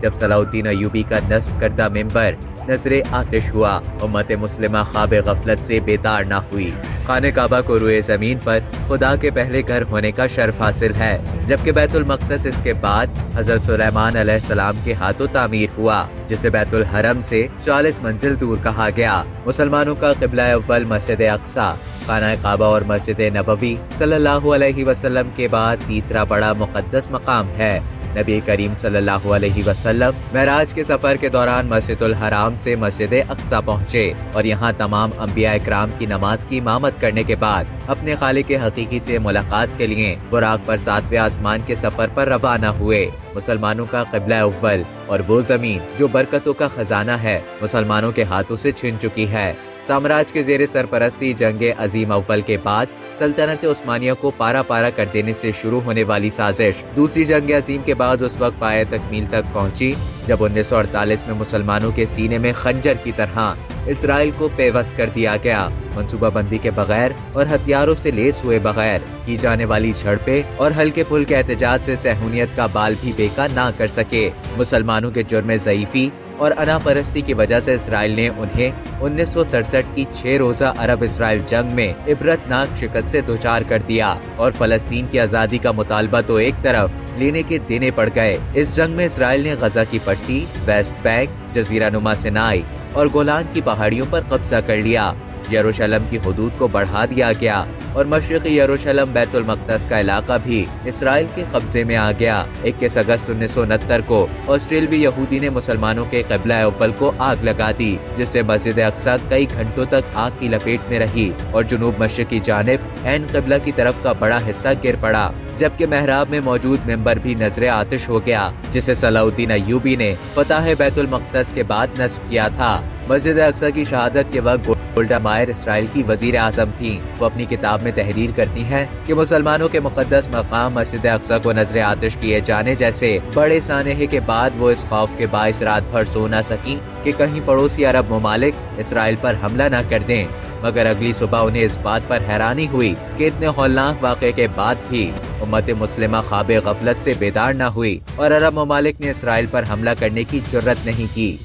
جب صلاح الدین ایوبی کا نصب کردہ ممبر نظر آتش ہوا، امت مسلمہ خواب غفلت سے بیدار نہ ہوئی۔ خانہ کعبہ کو روئے زمین پر خدا کے پہلے گھر ہونے کا شرف حاصل ہے، جبکہ بیت المقدس اس کے بعد حضرت سلیمان علیہ السلام کے ہاتھوں تعمیر ہوا، جسے بیت الحرم سے 40 منزل دور کہا گیا۔ مسلمانوں کا قبلہ اول مسجد اقصی، خانہ کعبہ اور مسجد نبوی صلی اللہ علیہ وسلم کے بعد تیسرا بڑا مقدس مقام ہے۔ نبی کریم صلی اللہ علیہ وسلم معراج کے سفر کے دوران مسجد الحرام سے مسجد اقصی پہنچے اور یہاں تمام انبیاء اکرام کی نماز کی امامت کرنے کے بعد اپنے خالق حقیقی سے ملاقات کے لیے براق پر 7ویں آسمان کے سفر پر روانہ ہوئے۔ مسلمانوں کا قبلہ اول اور وہ زمین جو برکتوں کا خزانہ ہے، مسلمانوں کے ہاتھوں سے چھن چکی ہے۔ سامراج کے زیر سرپرستی جنگ عظیم اول کے بعد سلطنت عثمانیہ کو پارا پارا کر دینے سے شروع ہونے والی سازش دوسری جنگ عظیم کے بعد اس وقت پایہ تکمیل تک پہنچی جب 1948 میں مسلمانوں کے سینے میں خنجر کی طرح اسرائیل کو پیوست کر دیا گیا۔ منصوبہ بندی کے بغیر اور ہتھیاروں سے لیس ہوئے بغیر کی جانے والی جھڑپیں اور ہلکے پھلکے احتجاج سے صہیونیت کا بال بھی بیکار نہ کر سکے۔ مسلمانوں کے جرم ضعیفی اور انا پرستی کی وجہ سے اسرائیل نے انہیں 1967 کی 6 روزہ عرب اسرائیل جنگ میں عبرتناک شکست سے دوچار کر دیا، اور فلسطین کی آزادی کا مطالبہ تو ایک طرف لینے کے دینے پڑ گئے۔ اس جنگ میں اسرائیل نے غزہ کی پٹی، ویسٹ بینک، جزیرہ نما سینائی اور گولان کی پہاڑیوں پر قبضہ کر لیا۔ یروشلم کی حدود کو بڑھا دیا گیا اور مشرقی یروشلم بیت المقدس کا علاقہ بھی اسرائیل کے قبضے میں آ گیا۔ 21 اگست 1969 کو آسٹریلوی یہودی نے مسلمانوں کے قبلہ اول کو آگ لگا دی، جس سے مسجد اقصی کئی گھنٹوں تک آگ کی لپیٹ میں رہی اور جنوب مشرق کی جانب عین قبلہ کی طرف کا بڑا حصہ گر پڑا، جبکہ محراب میں موجود ممبر بھی نظر آتش ہو گیا، جسے صلاح الدین ایوبی نے فتح بیت المقدس کے بعد نصب کیا تھا۔ مسجد اقصی کی شہادت کے وقت گولڈا مائر اسرائیل کی وزیر اعظم تھیں۔ وہ اپنی کتاب میں تحریر کرتی ہیں کہ مسلمانوں کے مقدس مقام مسجد اقصی کو نظر آتش کیے جانے جیسے بڑے سانحے کے بعد وہ اس خوف کے باعث رات بھر سو نہ سکیں کہ کہیں پڑوسی عرب ممالک اسرائیل پر حملہ نہ کر دیں، مگر اگلی صبح انہیں اس بات پر حیرانی ہوئی کہ اتنے ہولناک واقعے کے بعد بھی امت مسلمہ خواب غفلت سے بیدار نہ ہوئی اور عرب ممالک نے اسرائیل پر حملہ کرنے کی جرت نہیں کی۔